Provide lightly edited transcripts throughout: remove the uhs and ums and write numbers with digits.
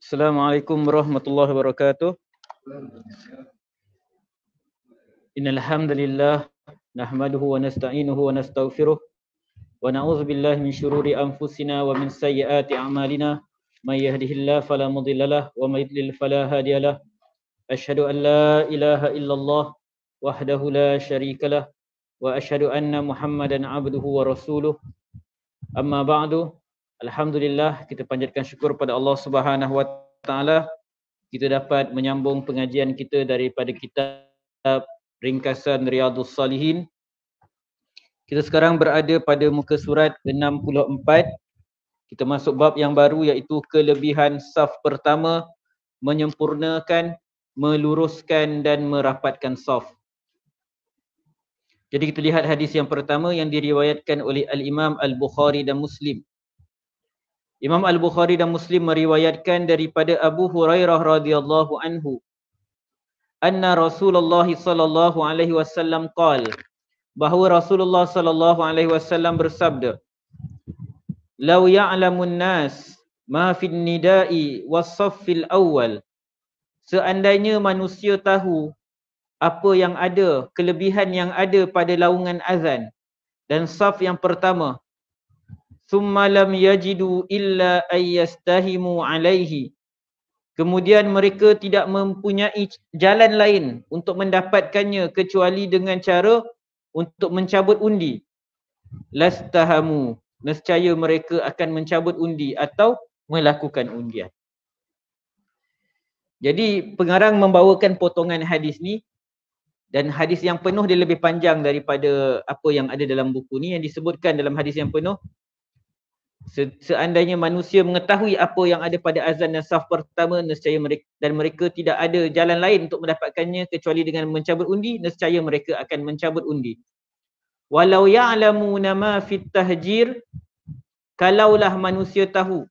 Assalamualaikum warahmatullahi wabarakatuh. Innal hamdalillah nahmaduhu wa nasta'inuhu wa nastaghfiruh wa na'udzu billahi min syururi anfusina wa min sayyiati a'malina may yahdihillahu fala mudhillalah wa may yudlil fala hadiyalah. Asyhadu an la ilaha illallah wahdahu la syarikalah wa asyhadu anna Muhammadan abduhu wa rasuluh. Amma ba'du. Alhamdulillah, kita panjatkan syukur pada Allah Subhanahu wa taala kita dapat menyambung pengajian kita daripada kitab ringkasan Riyadhus Salihin. Kita sekarang berada pada muka surat 64. Kita masuk bab yang baru iaitu kelebihan saf pertama, menyempurnakan, meluruskan dan merapatkan saf. Jadi kita lihat hadis yang pertama yang diriwayatkan oleh Al-Imam Al-Bukhari dan Muslim. Imam Al-Bukhari dan Muslim meriwayatkan daripada Abu Hurairah radhiyallahu anhu anna Rasulullah sallallahu alaihi wasallam qala, bahawa Rasulullah sallallahu alaihi wasallam bersabda, "Law ya'lamun nas ma fid nida'i was-saffil awwal." Seandainya manusia tahu apa yang ada, kelebihan yang ada pada laungan azan dan saf yang pertama, summa lam yajidu illa ayyastahimu alaihi, kemudian mereka tidak mempunyai jalan lain untuk mendapatkannya kecuali dengan cara untuk mencabut undi, lastahamu, nescaya mereka akan mencabut undi atau melakukan undian. Jadi pengarang membawakan potongan hadis ni, dan hadis yang penuh dia lebih panjang daripada apa yang ada dalam buku ni. Yang disebutkan dalam hadis yang penuh, seandainya manusia mengetahui apa yang ada pada azan dan saf pertama, nescaya mereka tidak ada jalan lain untuk mendapatkannya kecuali dengan mencabut undi, nescaya mereka akan mencabut undi. Walau ya'lamuna ma fit tahjir, kalaulah manusia tahu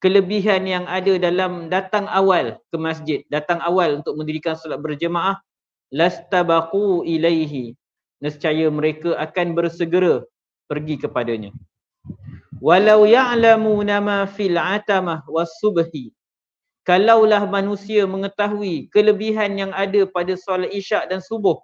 kelebihan yang ada dalam datang awal ke masjid, datang awal untuk mendirikan solat berjemaah, lastabaqu ilaihi, nescaya mereka akan bersegera pergi kepadanya. Walau ya'lamuna ma fil atamah was-subhi, kalaulah manusia mengetahui kelebihan yang ada pada solat isyak dan subuh,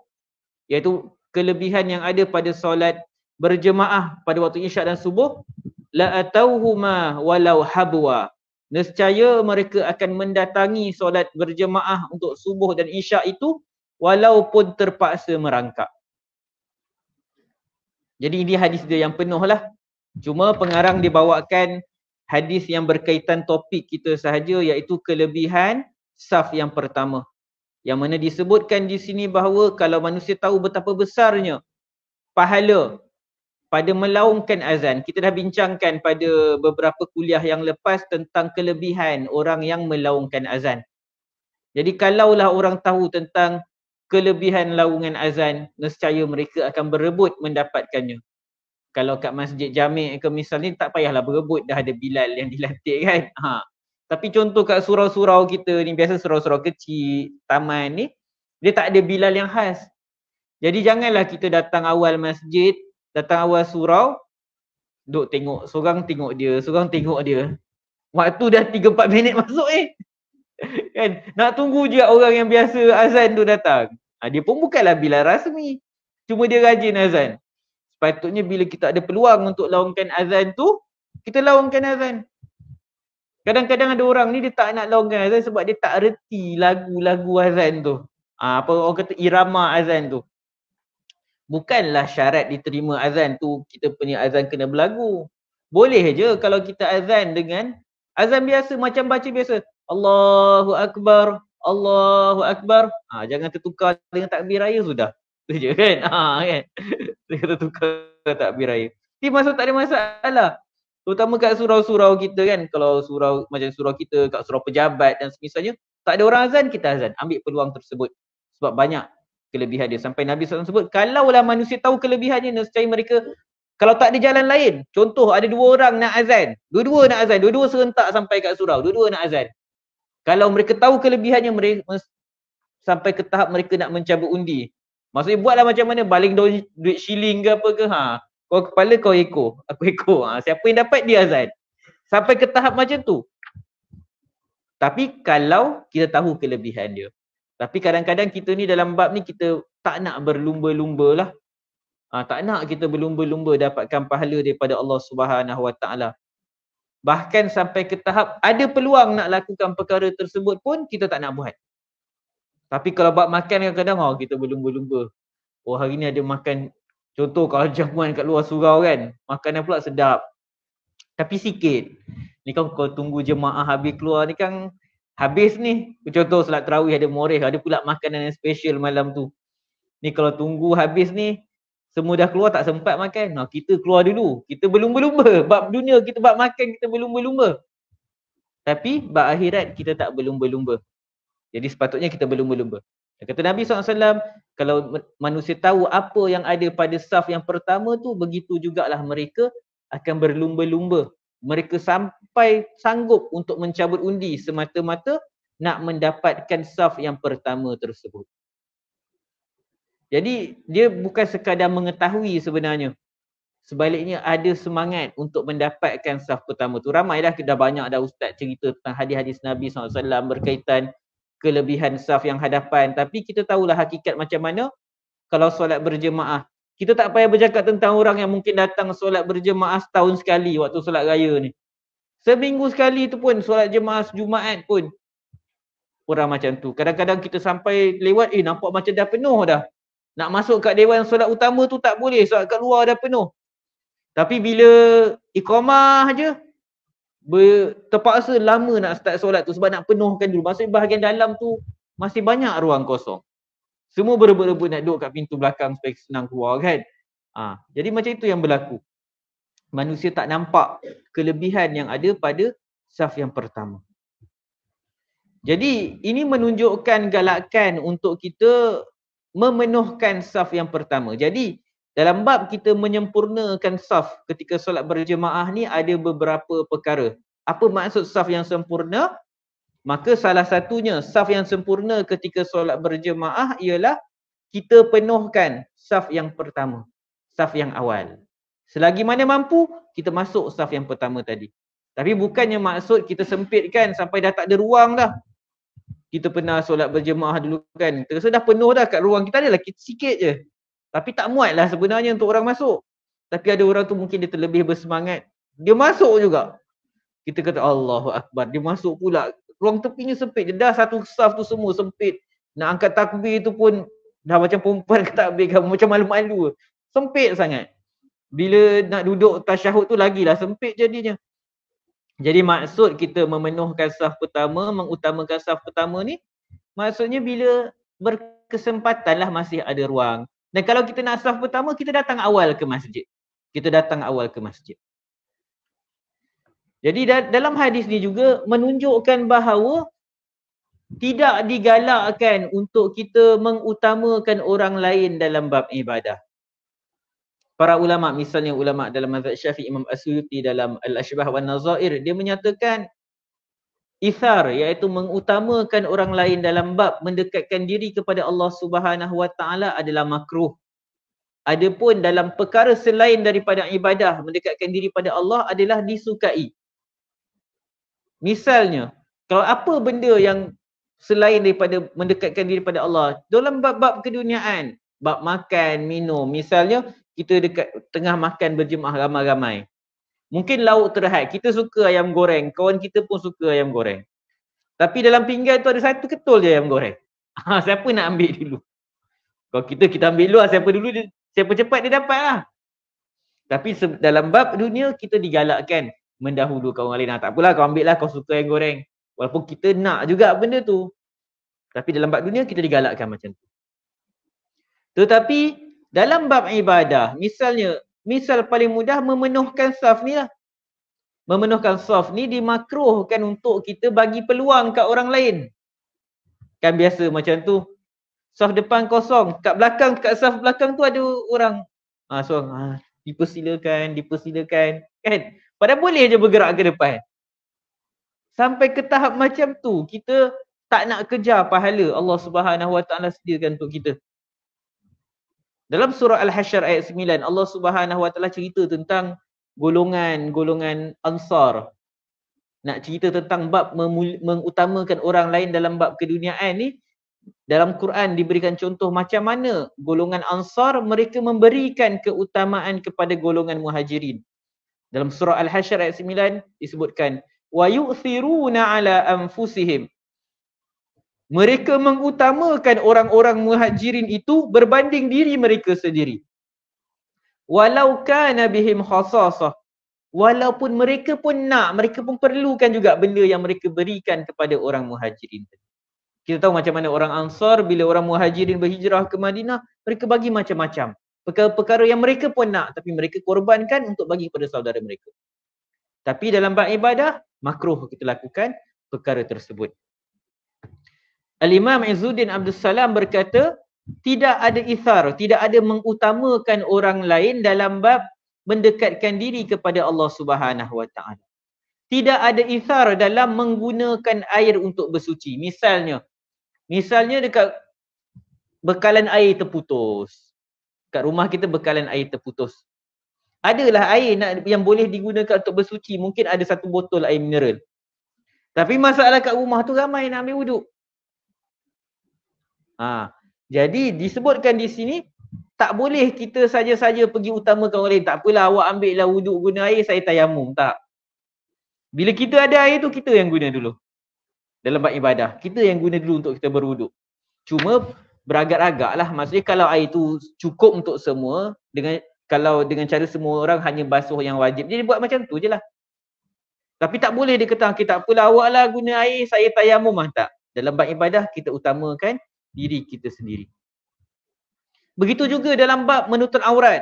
iaitu kelebihan yang ada pada solat berjemaah pada waktu isyak dan subuh, la atauhuma walau habwa, nescaya mereka akan mendatangi solat berjemaah untuk subuh dan isyak itu walaupun terpaksa merangkak. Jadi ini hadis dia yang penuh lah. Cuma pengarang dibawakan hadis yang berkaitan topik kita sahaja, iaitu kelebihan saf yang pertama. Yang mana disebutkan di sini bahawa kalau manusia tahu betapa besarnya pahala pada melaungkan azan. Kita dah bincangkan pada beberapa kuliah yang lepas tentang kelebihan orang yang melaungkan azan. Jadi kalaulah orang tahu tentang kelebihan laungan azan, nescaya mereka akan berebut mendapatkannya. Kalau kat masjid Jami' ke misalnya, tak payahlah berebut, dah ada Bilal yang dilantik kan. Tapi contoh kat surau-surau kita ni, biasa surau-surau kecil, taman ni, dia tak ada Bilal yang khas. Jadi janganlah kita datang awal masjid, datang awal surau, duk tengok, seorang tengok dia, seorang tengok dia. Waktu dah 3-4 minit masuk kan, nak tunggu je orang yang biasa azan tu datang. Dia pun bukanlah Bilal rasmi, cuma dia rajin azan. Sepatutnya bila kita ada peluang untuk laungkan azan tu, kita laungkan azan. Kadang-kadang ada orang ni dia tak nak laungkan azan sebab dia tak reti lagu-lagu azan tu. Apa orang kata, irama azan tu. Bukanlah syarat diterima azan tu kita punya azan kena berlagu. Boleh je kalau kita azan dengan azan biasa, macam baca biasa. Allahu Akbar, Allahu Akbar. Jangan tertukar dengan takbir raya sudah. Tu je kan. Kan. Kita tukar takbir raya. Tapi masuk tak ada masalah. Terutama kat surau-surau kita kan. Kalau surau macam surau kita, kat surau pejabat dan semisalnya, tak ada orang azan, kita azan. Ambil peluang tersebut. Sebab banyak kelebihan dia. Sampai Nabi SAW sebut, kalaulah manusia tahu kelebihannya, nescaya mereka, kalau tak ada jalan lain, contoh ada 2 orang nak azan, dua-dua nak azan, dua-dua serentak sampai kat surau, dua-dua nak azan. Kalau mereka tahu kelebihannya, mereka sampai ke tahap mereka nak mencabut undi. Maksudnya buatlah macam mana, baling duit shilling ke apa ke, kau kepala kau ekor, aku ekor. Siapa yang dapat dia azan. Sampai ke tahap macam tu. Tapi kalau kita tahu kelebihan dia. Tapi kadang-kadang kita ni dalam bab ni kita tak nak berlumba-lumba lah. Tak nak kita berlumba-lumba dapatkan pahala daripada Allah Subhanahu Wa Taala. Bahkan sampai ke tahap ada peluang nak lakukan perkara tersebut pun kita tak nak buat. Tapi kalau bab makan kadang-kadang kita berlumba-lumba. Oh hari ni ada makan, contoh kalau jamuan kat luar surau kan, makanan pula sedap. Tapi sikit. Ni kan kau tunggu jemaah habis keluar ni kan, habis ni. Contoh solat tarawih ada moreh, ada pula makanan yang special malam tu. Ni kalau tunggu habis ni, semua dah keluar tak sempat makan. Kita keluar dulu. Kita berlumba-lumba. Bab dunia kita, bab makan kita berlumba-lumba. Tapi bab akhirat kita tak berlumba-lumba. Jadi sepatutnya kita berlumba-lumba. Kata Nabi SAW, kalau manusia tahu apa yang ada pada saf yang pertama tu, begitu jugalah mereka akan berlumba-lumba. Mereka sampai sanggup untuk mencabut undi semata-mata nak mendapatkan saf yang pertama tersebut. Jadi dia bukan sekadar mengetahui sebenarnya. Sebaliknya ada semangat untuk mendapatkan saf pertama tu. Ramailah, dah banyak dah ustaz cerita tentang hadis-hadis Nabi SAW berkaitan kelebihan saf yang hadapan. Tapi kita tahulah hakikat macam mana kalau solat berjemaah. Kita tak payah bercakap tentang orang yang mungkin datang solat berjemaah setahun sekali waktu solat raya ni. Seminggu sekali tu pun solat jemaah Jumaat pun orang macam tu. Kadang-kadang kita sampai lewat, nampak macam dah penuh dah. Nak masuk kat dewan solat utama tu tak boleh, solat kat luar dah penuh. Tapi bila iqamah je, terpaksa lama nak start solat tu sebab nak penuhkan dulu. Maksudnya bahagian dalam tu masih banyak ruang kosong. Semua berebut-rebut nak duduk kat pintu belakang supaya senang keluar kan. Jadi macam itu yang berlaku. Manusia tak nampak kelebihan yang ada pada saf yang pertama. Jadi ini menunjukkan galakan untuk kita memenuhkan saf yang pertama. Jadi dalam bab kita menyempurnakan saf ketika solat berjemaah ni ada beberapa perkara. Apa maksud saf yang sempurna? Maka salah satunya saf yang sempurna ketika solat berjemaah ialah kita penuhkan saf yang pertama, saf yang awal. Selagi mana mampu, kita masuk saf yang pertama tadi. Tapi bukannya maksud kita sempitkan sampai dah tak ada ruang dah. Kita pernah solat berjemaah dulu kan, terasa dah penuh dah kat ruang, kita adalah sikit je. Tapi tak muat lah sebenarnya untuk orang masuk. Tapi ada orang tu mungkin dia terlebih bersemangat, dia masuk juga. Kita kata Allahu Akbar, dia masuk pula. Ruang tepinya sempit, dah satu saf tu semua sempit. Nak angkat takbir tu pun dah macam perempuan ke takbir, macam malu-malu. Sempit sangat. Bila nak duduk tasyahud tu lagilah sempit jadinya. Jadi maksud kita memenuhkan saf pertama, mengutamakan saf pertama ni, maksudnya bila berkesempatan lah masih ada ruang. Dan kalau kita nak saf pertama, kita datang awal ke masjid. Kita datang awal ke masjid. Jadi dalam hadis ni juga menunjukkan bahawa tidak digalakkan untuk kita mengutamakan orang lain dalam bab ibadah. Para ulama, misalnya ulama dalam mazhab Syafi'i, Imam As-Suyuti dalam Al-Ashbah wan Nazair, dia menyatakan ithar, iaitu mengutamakan orang lain dalam bab mendekatkan diri kepada Allah Subhanahu Wa Taala adalah makruh. Adapun dalam perkara selain daripada ibadah, mendekatkan diri pada Allah adalah disukai. Misalnya, kalau apa benda yang selain daripada mendekatkan diri pada Allah, dalam bab-bab keduniaan, bab makan, minum, misalnya kita dekat tengah makan berjemaah ramai-ramai. Mungkin lauk terhad, kita suka ayam goreng, kawan kita pun suka ayam goreng. Tapi dalam pinggan tu ada satu ketul je ayam goreng. Siapa nak ambil dulu? Kalau kita ambil dulu, siapa dulu, siapa cepat dia dapat lah. Tapi dalam bab dunia kita digalakkan mendahulukan orang lain. Tak apalah, kau ambil lah, kau suka ayam goreng. Walaupun kita nak juga benda tu. Tapi dalam bab dunia kita digalakkan macam tu. Tetapi dalam bab ibadah, misal paling mudah memenuhkan saf ni lah. Memenuhkan saf ni dimakruhkan untuk kita bagi peluang kat orang lain. Kan biasa macam tu. Saf depan kosong, kat belakang, kat saf belakang tu ada orang. Dipersilakan, kan? Padahal boleh je bergerak ke depan. Sampai ke tahap macam tu, kita tak nak kejar pahala Allah Subhanahu Wa Taala sediakan untuk kita. Dalam surah Al-Hasyr ayat 9, Allah Subhanahu Wa Taala cerita tentang golongan-golongan Ansar. nak cerita tentang bab mengutamakan orang lain dalam bab keduniaan ni, dalam Quran diberikan contoh macam mana golongan Ansar mereka memberikan keutamaan kepada golongan Muhajirin. Dalam surah Al-Hasyr ayat 9 disebutkan wa yu'thiruna ala anfusihim. Mereka mengutamakan orang-orang Muhajirin itu berbanding diri mereka sendiri. Walau kana bihim khasasah. Walaupun mereka pun nak, mereka pun perlukan juga benda yang mereka berikan kepada orang Muhajirin. Kita tahu macam mana orang Ansar bila orang Muhajirin berhijrah ke Madinah, mereka bagi macam-macam. Perkara-perkara yang mereka pun nak, tapi mereka korbankan untuk bagi kepada saudara mereka. Tapi dalam bab ibadah, makruh kita lakukan perkara tersebut. Al-Imam Izzuddin Abdul Salam berkata, tidak ada ithar, tidak ada mengutamakan orang lain dalam bab mendekatkan diri kepada Allah Subhanahu Wa Taala. Tidak ada ithar dalam menggunakan air untuk bersuci. Misalnya dekat bekalan air terputus. Kat rumah kita bekalan air terputus. Adalah air yang boleh digunakan untuk bersuci. Mungkin ada 1 botol air mineral. Tapi masalah kat rumah tu ramai nak ambil wuduk. Jadi disebutkan di sini, tak boleh kita saja-saja pergi utamakan orang lain. Tak apalah awak ambil lah wuduk guna air, saya tayamum. Tak. Bila kita ada air tu, kita yang guna dulu. Dalam bab ibadah, kita yang guna dulu untuk kita berwuduk. Cuma beragak-agak lah. Maksudnya kalau air tu cukup untuk semua, kalau dengan cara semua orang hanya basuh yang wajib, jadi buat macam tu je lah. Tapi tak boleh dia kata, tak apalah awak lah guna air, saya tayamum. Tak. Dalam bab ibadah, kita utamakan diri kita sendiri. Begitu juga dalam bab menutup aurat.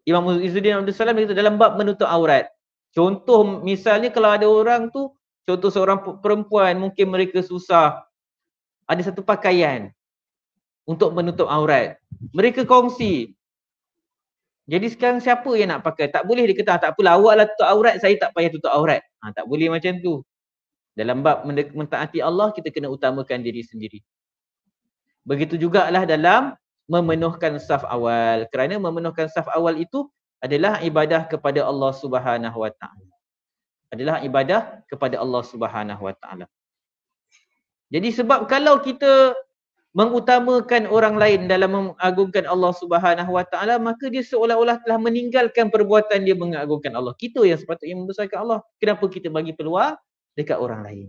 Imam Izzuddin Abdul Salam berkata dalam bab menutup aurat. Contoh misalnya kalau ada orang tu, contoh seorang perempuan mungkin mereka susah. Ada satu pakaian untuk menutup aurat. Mereka kongsi. Jadi sekarang siapa yang nak pakai? Tak boleh dia kata, tak apalah awak lah tutup aurat, saya tak payah tutup aurat. Tak boleh macam tu. Dalam bab mentaati Allah, kita kena utamakan diri sendiri. Begitu jugalah dalam memenuhkan saf awal. Kerana memenuhkan saf awal itu adalah ibadah kepada Allah Subhanahu Wa Taala. Adalah ibadah kepada Allah Subhanahu Wa Taala. Jadi sebab kalau kita mengutamakan orang lain dalam mengagungkan Allah Subhanahu Wa Taala, maka dia seolah-olah telah meninggalkan perbuatan dia mengagungkan Allah. Kita yang sepatutnya membesarkan Allah. Kenapa kita bagi peluang dekat orang lain?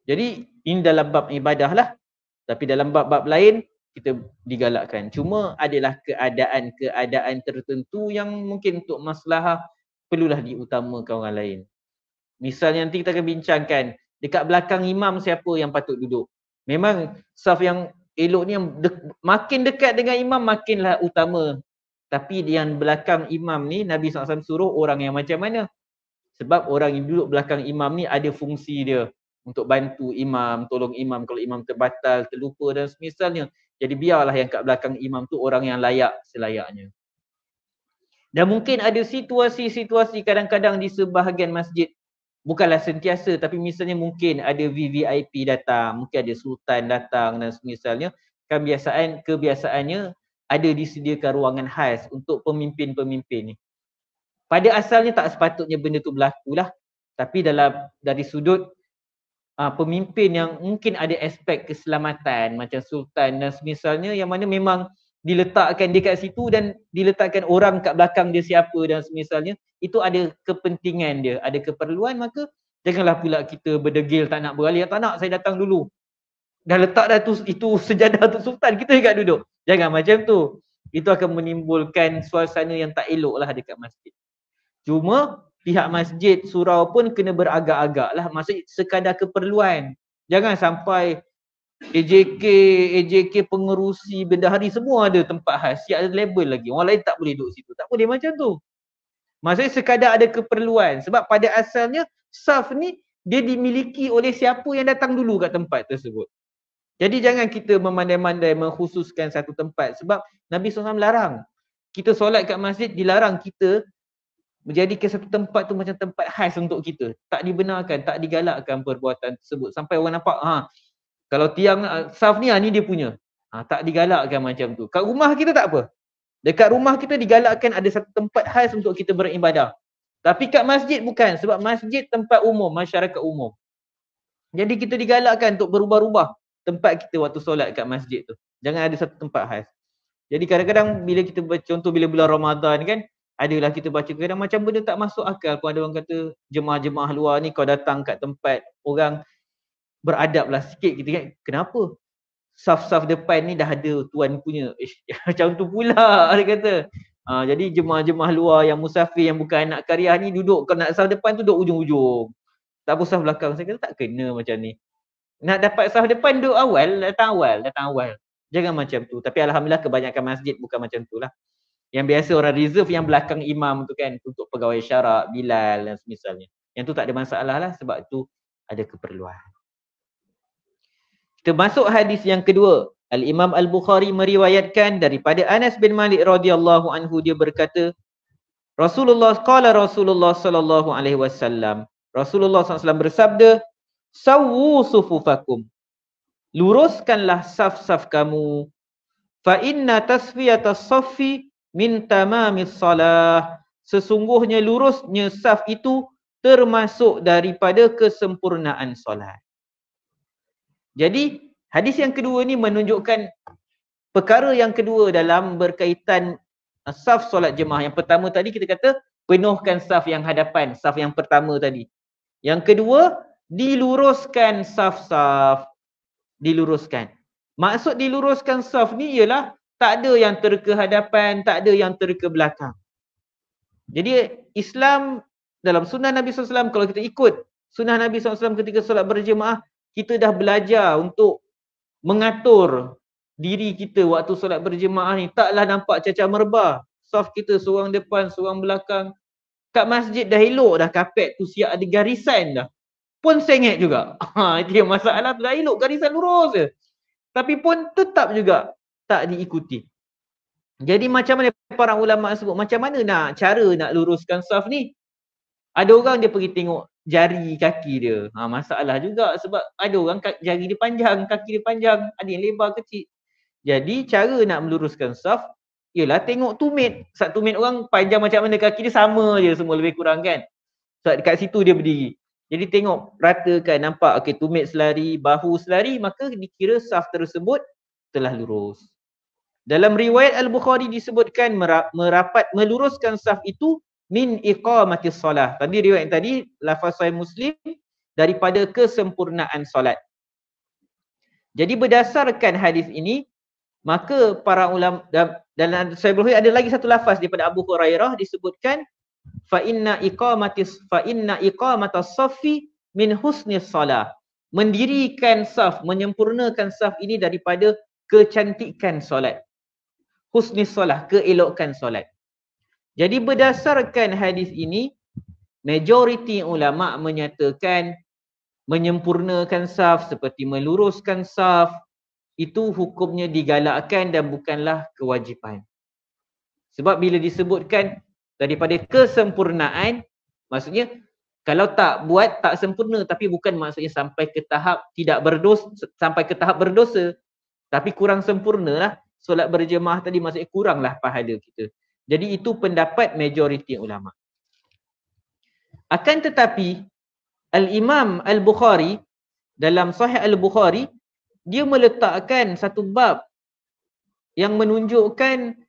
Jadi ini dalam bab ibadah lah. Tapi dalam bab-bab lain kita digalakkan. Cuma adalah keadaan tertentu yang mungkin untuk maslahah perlulah diutamakan orang lain. Misalnya nanti kita akan bincangkan dekat belakang imam siapa yang patut duduk. Memang saf yang elok ni yang makin dekat dengan imam makinlah utama. Tapi yang belakang imam ni Nabi SAW suruh orang yang macam mana? Sebab orang yang duduk belakang imam ni ada fungsi dia untuk bantu imam, tolong imam kalau imam terbatal, terlupa dan semisalnya. Jadi biarlah yang kat belakang imam tu orang yang layak selayaknya. Dan mungkin ada situasi-situasi kadang-kadang di sebahagian masjid, bukanlah sentiasa tapi misalnya mungkin ada VVIP datang, mungkin ada sultan datang dan semisalnya, kan kebiasaannya ada disediakan ruangan khas untuk pemimpin-pemimpin ni. Pada asalnya tak sepatutnya benda tu berlaku lah. Tapi dari sudut pemimpin yang mungkin ada aspek keselamatan macam sultan dan semisalnya yang mana memang diletakkan dia kat situ dan diletakkan orang kat belakang dia siapa dan semisalnya, itu ada kepentingan dia, ada keperluan, maka janganlah pula kita berdegil tak nak beralih, tak nak saya datang dulu. Dah letak dah tu itu sejadah tu sultan, kita juga duduk. Jangan macam tu. Itu akan menimbulkan suasana yang tak elok lah dekat masjid. Cuma pihak masjid surau pun kena beragak-agak lah. Maksudnya sekadar keperluan. Jangan sampai AJK pengerusi bendahari semua ada tempat khas. Siap ada label lagi. Orang lain tak boleh duduk situ. Tak boleh macam tu. Maksudnya sekadar ada keperluan. Sebab pada asalnya saf ni dia dimiliki oleh siapa yang datang dulu kat tempat tersebut. Jadi jangan kita memandai-mandai mengkhususkan satu tempat. Sebab Nabi SAW larang. Kita solat kat masjid dilarang kita menjadikan satu tempat tu macam tempat khas untuk kita. Tak dibenarkan, tak digalakkan perbuatan tersebut. Sampai orang nampak, kalau tiang saf ni, ni dia punya. Tak digalakkan macam tu. Kat rumah kita tak apa. Dekat rumah kita digalakkan ada satu tempat khas untuk kita beribadah. Tapi kat masjid bukan, sebab masjid tempat umum, masyarakat umum. Jadi kita digalakkan untuk berubah-ubah tempat kita waktu solat kat masjid tu. Jangan ada satu tempat khas. Jadi kadang-kadang bila kita contoh bila bulan Ramadan kan, adalah kita baca kadang macam benda tak masuk akal pun, ada orang kata jemaah-jemaah luar ni kau datang kat tempat orang beradab lah sikit gitu kan. Kenapa? Saf-saf depan ni dah ada tuan punya. Macam tu pula dia kata. Jadi jemaah-jemaah luar yang musafir yang bukan anak kariah ni duduk, kalau nak saf depan tu duduk ujung-ujung. Tak apa saf belakang. Saya kata tak kena macam ni. Nak dapat saf depan duduk awal, datang awal. Jangan macam tu. Tapi alhamdulillah kebanyakan masjid bukan macam tu lah. Yang biasa orang reserve yang belakang imam tu kan, untuk pegawai syarak, bilal dan semisalnya. Yang tu tak ada masalah lah, sebab tu ada keperluan. Kita masuk hadis yang kedua. Al-Imam Al-Bukhari meriwayatkan daripada Anas bin Malik radhiyallahu anhu, dia berkata, Rasulullah sallallahu alaihi wasallam. Rasulullah SAW bersabda, "Sawwu sufufakum." Luruskanlah saf-saf kamu. Fa inna tasfiyatas saffi min tamamis salah. Sesungguhnya lurusnya saf itu termasuk daripada kesempurnaan solat. Jadi hadis yang kedua ni menunjukkan perkara yang kedua dalam berkaitan saf solat jemaah. Yang pertama tadi kita kata penuhkan saf yang hadapan, saf yang pertama tadi. Yang kedua, diluruskan saf-saf. Diluruskan. Maksud diluruskan saf ni ialah tak ada yang terke hadapan, tak ada yang terke belakang. Jadi Islam dalam sunnah Nabi SAW, kalau kita ikut sunnah Nabi SAW ketika solat berjemaah, kita dah belajar untuk mengatur diri kita waktu solat berjemaah ni. Taklah nampak cacah merbah. Saf kita seorang depan, seorang belakang. Kat masjid dah elok dah kapet tu siap ada garisan dah. Pun sengit juga. Itu yang masalah tu, dah elok garisan lurus je. Tapi pun tetap juga tak diikuti. Jadi macam mana para ulama sebut, macam mana nak cara nak luruskan saf ni? Ada orang dia pergi tengok jari kaki dia. Masalah juga sebab ada orang jari dia panjang, kaki dia panjang, ada yang lebar kecil. Jadi cara nak meluruskan saf ialah tengok tumit. Satu tumit orang panjang macam mana, kaki dia sama je semua lebih kurang kan. Sebab dekat situ dia berdiri. Jadi tengok ratakan, nampak okey tumit selari, bahu selari, maka dikira saf tersebut telah lurus. Dalam riwayat Al-Bukhari disebutkan merapat meluruskan saf itu min iqamatis solah. Tadi riwayat tadi lafaz Sahih Muslim daripada kesempurnaan solat. Jadi berdasarkan hadis ini, maka para ulama dalam Sahih Bukhari ada lagi satu lafaz daripada Abu Hurairah disebutkan fa inna iqamatas saffi min husnis salah. Mendirikan saf, menyempurnakan saf ini daripada kecantikan solat. Husnis salah, keelokan solat. Jadi berdasarkan hadis ini, majoriti ulama menyatakan menyempurnakan saf seperti meluruskan saf itu hukumnya digalakkan dan bukanlah kewajipan. Sebab bila disebutkan daripada kesempurnaan, maksudnya kalau tak buat tak sempurna, tapi bukan maksudnya sampai ke tahap tidak berdosa, sampai ke tahap berdosa, tapi kurang sempurnalah. Solat berjemaah tadi maksudnya kuranglah pahala kita. Jadi itu pendapat majoriti ulama. Akan tetapi Al-Imam Al-Bukhari dalam Sahih Al-Bukhari dia meletakkan satu bab yang menunjukkan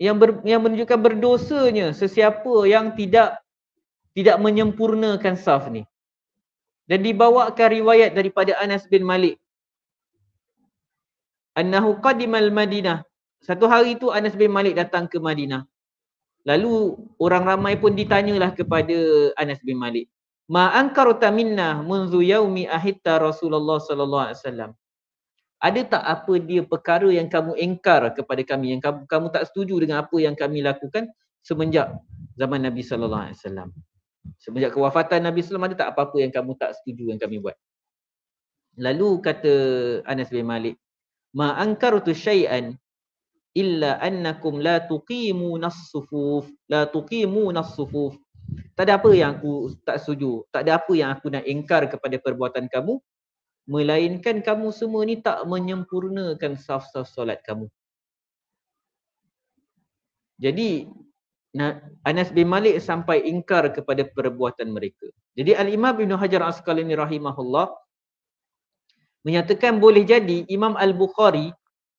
menunjukkan berdosanya sesiapa yang tidak menyempurnakan saf ni. Dan dibawakan riwayat daripada Anas bin Malik. Annahu qadimal Madinah. Satu hari tu Anas bin Malik datang ke Madinah. Lalu orang ramai pun ditanyalah kepada Anas bin Malik, ma ankarta minna munzu yaumi ahitta Rasulullah sallallahu alaihi wasallam. Ada tak apa dia perkara yang kamu engkar kepada kami, yang kamu tak setuju dengan apa yang kami lakukan semenjak zaman Nabi sallallahu alaihi wasallam? Semenjak kewafatan Nabi sallallahu alaihi wasallam, ada tak apa-apa yang kamu tak setuju yang kami buat? Lalu kata Anas bin Malik, ma ankartu syai'an illa annakum la tuqimuna as-sufuf, la tuqimuna as-sufuf. Tak ada apa yang aku tak setuju, tak ada apa yang aku nak ingkar kepada perbuatan kamu, melainkan kamu semua ni tak menyempurnakan saf-saf solat kamu. Jadi Anas bin Malik sampai ingkar kepada perbuatan mereka. Jadi Al-Imam Ibn Hajar Asqalani rahimahullah menyatakan boleh jadi Imam Al-Bukhari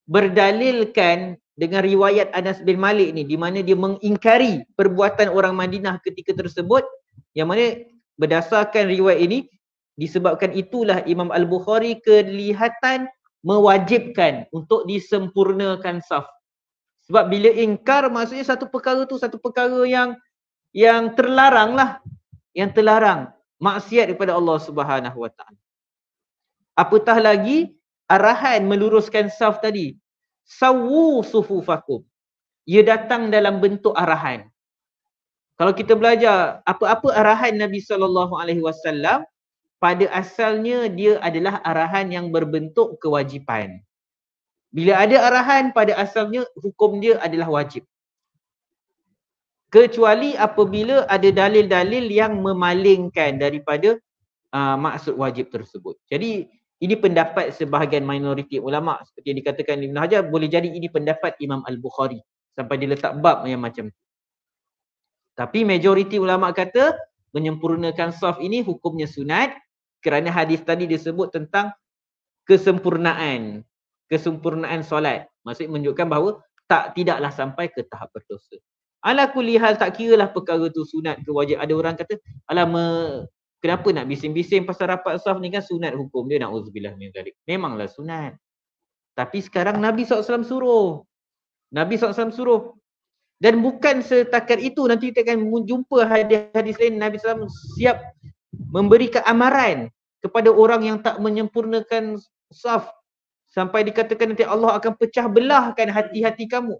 berdalilkan dengan riwayat Anas bin Malik ni, di mana dia mengingkari perbuatan orang Madinah ketika tersebut, yang mana berdasarkan riwayat ini disebabkan itulah Imam Al-Bukhari kelihatan mewajibkan untuk disempurnakan saf. Sebab bila ingkar maksudnya satu perkara tu satu perkara yang terlarang lah, yang terlarang, maksiat kepada Allah Subhanahu Wa Taala. Apatah lagi arahan meluruskan saf tadi, sawu sufufakum, ia datang dalam bentuk arahan. Kalau kita belajar apa-apa arahan Nabi SAW, pada asalnya dia adalah arahan yang berbentuk kewajipan. Bila ada arahan, pada asalnya hukum dia adalah wajib. Kecuali apabila ada dalil-dalil yang memalingkan daripada maksud wajib tersebut. Jadi ini pendapat sebahagian minoriti ulama, seperti yang dikatakan Ibn Hajar, boleh jadi ini pendapat Imam Al-Bukhari sampai dia letak bab yang macam tu. Tapi majoriti ulama kata menyempurnakan saf ini hukumnya sunat, kerana hadis tadi disebut tentang kesempurnaan solat. Maksud menunjukkan bahawa tidaklah sampai ke tahap berdosa. Ala kulli hal, tak kiralah perkara tu sunat ke wajib. Ada orang kata, kenapa nak bising-bising pasal rapat saf ni, kan sunat hukum dia, na'udzubillah min zalik. Memanglah sunat. Tapi sekarang Nabi SAW suruh. Dan bukan setakat itu, nanti kita akan jumpa hadis-hadis lain Nabi SAW siap memberikan amaran kepada orang yang tak menyempurnakan saf, sampai dikatakan nanti Allah akan pecah belahkan hati-hati kamu.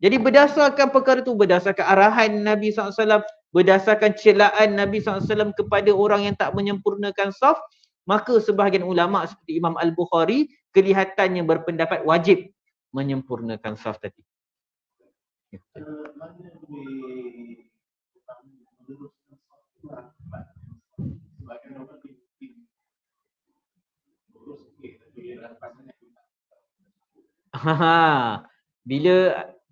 Jadi berdasarkan perkara itu, berdasarkan arahan Nabi SAW, berdasarkan celaan Nabi SAW kepada orang yang tak menyempurnakan saf, maka sebahagian ulama seperti Imam Al-Bukhari kelihatannya berpendapat wajib menyempurnakan saf tadi. Bila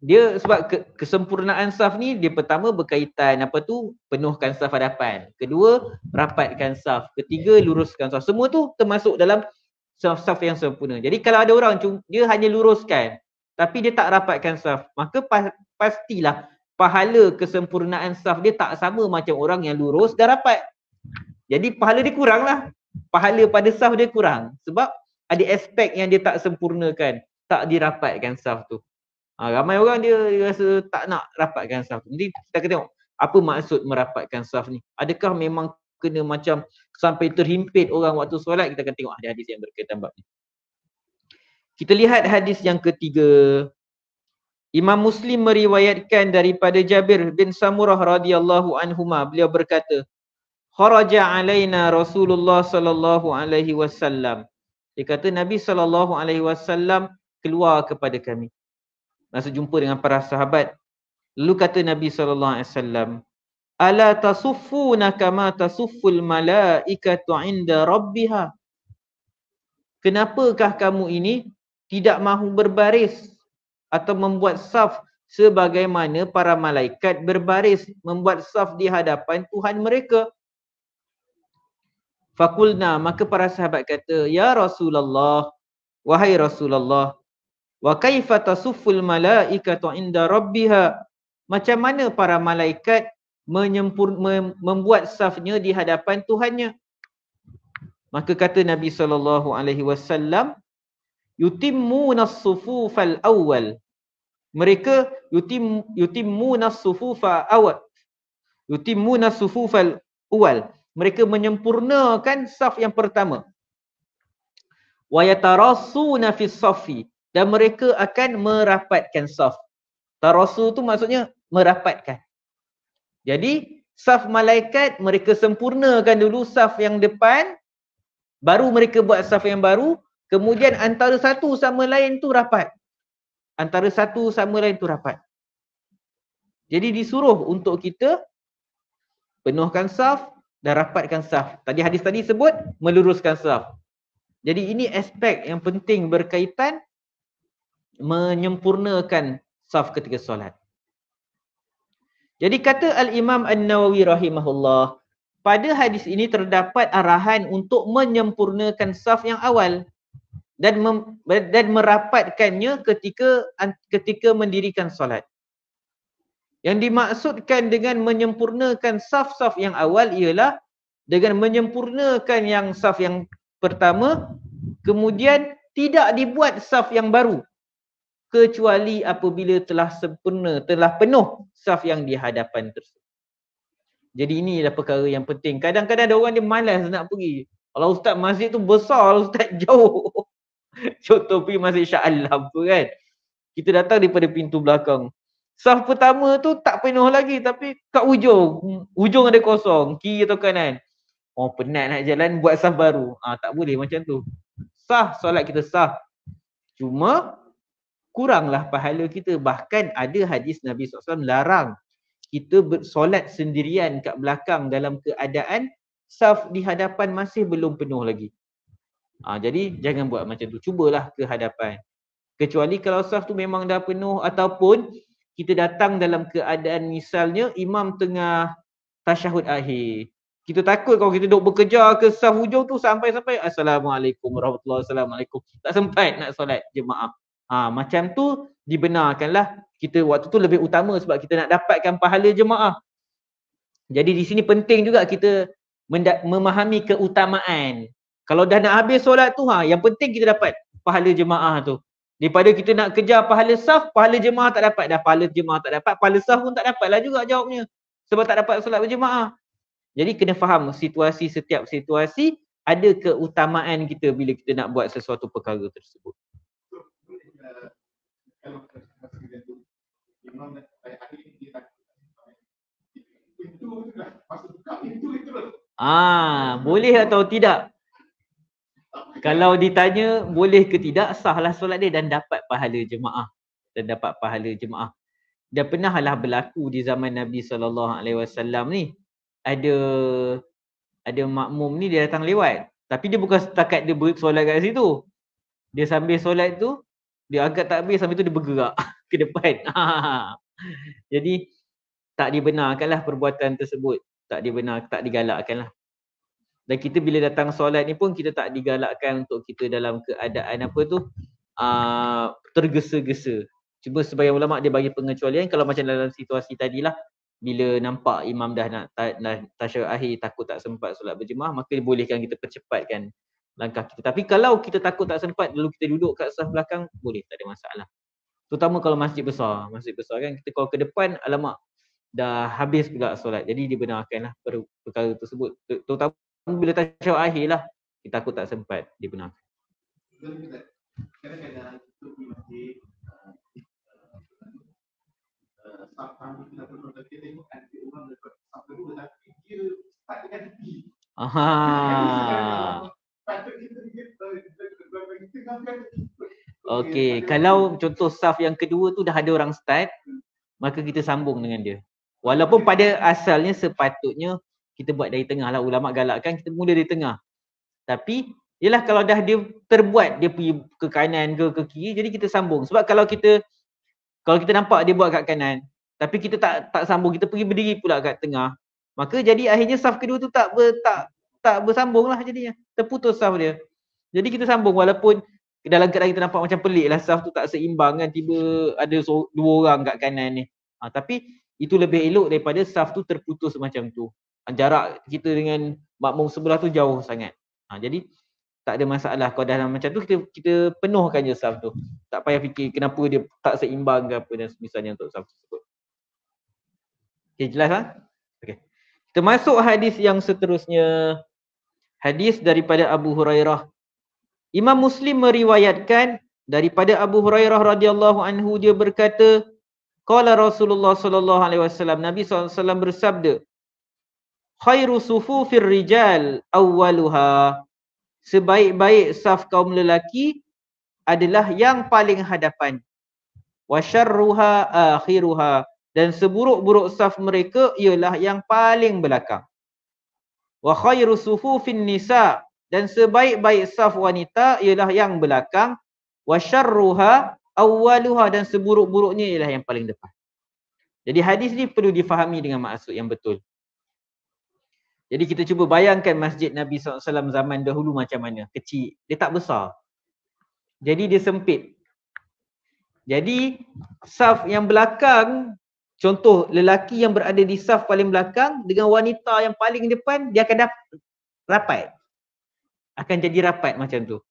dia sebab kesempurnaan saf ni, dia pertama berkaitan penuhkan saf hadapan, kedua rapatkan saf, ketiga luruskan saf. Semua tu termasuk dalam saf yang sempurna. Jadi kalau ada orang dia hanya luruskan tapi dia tak rapatkan saf, maka pastilah pahala kesempurnaan saf dia tak sama macam orang yang lurus dan rapat. Jadi pahala dia kurang lah. Pahala pada saf dia kurang sebab ada aspek yang dia tak sempurnakan, tak dirapatkan saf tu. Ramai orang dia rasa tak nak rapatkan saf tu. Jadi kita akan tengok apa maksud merapatkan saf ni. Adakah memang kena macam sampai terhimpit orang waktu solat? Kita akan tengok ada hadis yang berkaitan bab ni. Kita lihat hadis yang ketiga. Imam Muslim meriwayatkan daripada Jabir bin Samurah radhiyallahu anhuma, beliau berkata, kharaja alaina Rasulullah sallallahu alaihi wasallam. Dia kata Nabi sallallahu alaihi wasallam keluar kepada kami. Masa jumpa dengan para sahabat. Lalu kata Nabi sallallahu alaihi wasallam, ala tasuffuna kama tasufful malaikatu 'inda rabbiha. Kenapakah kamu ini tidak mahu berbaris atau membuat saf sebagaimana para malaikat berbaris membuat saf di hadapan Tuhan mereka? Fakulna, maka para sahabat kata, ya Rasulullah, wahai Rasulullah, wa kaifa tasufful malaikatu 'inda rabbiha? Macam mana para malaikat membuat safnya di hadapan Tuhannya? Maka kata Nabi SAW, yutimmuna as-sufufal awwal. Mereka yutimmuna as-sufufal awwal. Yutimmuna as-sufufal awwal. Mereka menyempurnakan saf yang pertama. Wa yatarassuna fis saffi, dan mereka akan merapatkan saf. Tarasu tu maksudnya merapatkan. Jadi saf malaikat mereka sempurnakan dulu saf yang depan, baru mereka buat saf yang baru, kemudian antara satu sama lain tu rapat. Antara satu sama lain tu rapat. Jadi disuruh untuk kita penuhkan saf dan rapatkan saf. Tadi hadis tadi sebut meluruskan saf. Jadi ini aspek yang penting berkaitan menyempurnakan saf ketika solat. Jadi kata Al-Imam An-Nawawi rahimahullah, pada hadis ini terdapat arahan untuk menyempurnakan saf yang awal dan merapatkannya ketika mendirikan solat. Yang dimaksudkan dengan menyempurnakan saf-saf yang awal ialah dengan menyempurnakan yang saf yang pertama, kemudian tidak dibuat saf yang baru kecuali apabila telah sempurna, telah penuh saf yang di hadapan tersebut. Jadi ini adalah perkara yang penting. Kadang-kadang ada orang dia malas nak pergi. Kalau ustaz masjid tu besar, ustaz jauh. Contoh pergi masjid Shah Alam tu kan. Kita datang daripada pintu belakang. Saf pertama tu tak penuh lagi tapi kat ujung ada kosong, kiri atau kanan. Oh penat nak jalan buat saf baru. Tak boleh macam tu. Sah, solat kita sah. Cuma kuranglah pahala kita. Bahkan ada hadis Nabi SAW larang kita bersolat sendirian kat belakang dalam keadaan saf di hadapan masih belum penuh lagi. Jadi jangan buat macam tu. Cubalah ke hadapan. Kecuali kalau saf tu memang dah penuh ataupun kita datang dalam keadaan misalnya imam tengah tasyahud akhir. Kita takut kalau kita duduk bekerja ke saf hujung tu sampai-sampai Assalamualaikum warahmatullahi wabarakatuh. Tak sempat nak solat jemaah. Macam tu dibenarkanlah. Kita waktu tu lebih utama sebab kita nak dapatkan pahala jemaah. Jadi di sini penting juga kita memahami keutamaan. Kalau dah nak habis solat tu, yang penting kita dapat pahala jemaah tu. Daripada kita nak kejar pahala saf, pahala jemaah tak dapat. Dah pahala jemaah tak dapat, pahala saf pun tak dapatlah juga jawabnya. Sebab tak dapat solat berjemaah. Jadi kena faham setiap situasi ada keutamaan kita bila kita nak buat sesuatu perkara tersebut. Boleh atau tidak? Kalau ditanya boleh ke tidak, sahlah solat dia dan dapat pahala jemaah. Dan pernahlah berlaku di zaman Nabi SAW ni, ada makmum ni dia datang lewat. Tapi dia bukan setakat dia solat kat situ. Dia sambil solat tu, dia angkat takbir sambil tu dia bergerak ke depan. Jadi tak dibenarkanlah perbuatan tersebut. Tak digalakkanlah. Dan kita bila datang solat ni pun kita tak digalakkan untuk kita dalam keadaan tergesa-gesa. Cuma sebagian ulama dia bagi pengecualian kalau macam dalam situasi tadilah, bila nampak imam dah nak tasyahud akhir, takut tak sempat solat berjemaah, maka dibolehkan kita percepatkan langkah kita. Tapi kalau kita takut tak sempat, lalu kita duduk kat saf belakang, boleh, tak ada masalah. Terutama kalau masjid besar kan, kita kalau ke depan, alamak, dah habis pula solat. Jadi dibenarkanlah perkara tersebut. Terutama bila tasyahud akhir lah, kita takut tak sempat, dibenarkan. Kadang-kadang di masjid, saf kami kita perlu tengok ada orang dekat saf kedua tapi dia start dengan tepi. Okey, kalau contoh saf yang kedua tu dah ada orang start, maka kita sambung dengan dia. Walaupun pada asalnya sepatutnya kita buat dari tengah lah. Ulama galakkan kita mula dari tengah. Tapi ialah kalau dah dia terbuat dia pergi ke kanan ke kiri, jadi kita sambung. Sebab kalau kita nampak dia buat kat kanan, tapi kita tak sambung, kita pergi berdiri pula kat tengah, maka jadi akhirnya saf kedua tu tak bersambung lah jadinya. Terputus saf dia. Jadi kita sambung walaupun dalam keadaan kita nampak macam pelik lah, saf tu tak seimbang kan, tiba ada dua orang kat kanan ni. Tapi itu lebih elok daripada saf tu terputus macam tu. Jarak kita dengan makmum sebelah tu jauh sangat. Jadi tak ada masalah. Kalau dah macam tu kita penuhkan je saf tu. Tak payah fikir kenapa dia tak seimbang ke apa dan misalnya untuk saf tersebut. Okay, jelas lah? Okay. Kita masuk hadis yang seterusnya. Hadis daripada Abu Hurairah. Imam Muslim meriwayatkan daripada Abu Hurairah radhiyallahu anhu, dia berkata, qala Rasulullah sallallahu alaihi wasallam, Nabi SAW bersabda, khairu sufufir rijal awwaluha, sebaik-baik saf kaum lelaki adalah yang paling hadapan. Wa syarruha akhiruha, dan seburuk-buruk saf mereka ialah yang paling belakang. Wa khairu sufufin nisa, dan sebaik-baik saf wanita ialah yang belakang. Wa syarruha awwaluha, dan seburuk-buruknya ialah yang paling depan. Jadi hadis ni perlu difahami dengan maksud yang betul. Jadi kita cuba bayangkan masjid Nabi SAW zaman dahulu macam mana. Kecil. Dia tak besar. Jadi dia sempit. Jadi saf yang belakang, contoh lelaki yang berada di saf paling belakang dengan wanita yang paling depan, dia akan rapat. Akan jadi rapat macam tu.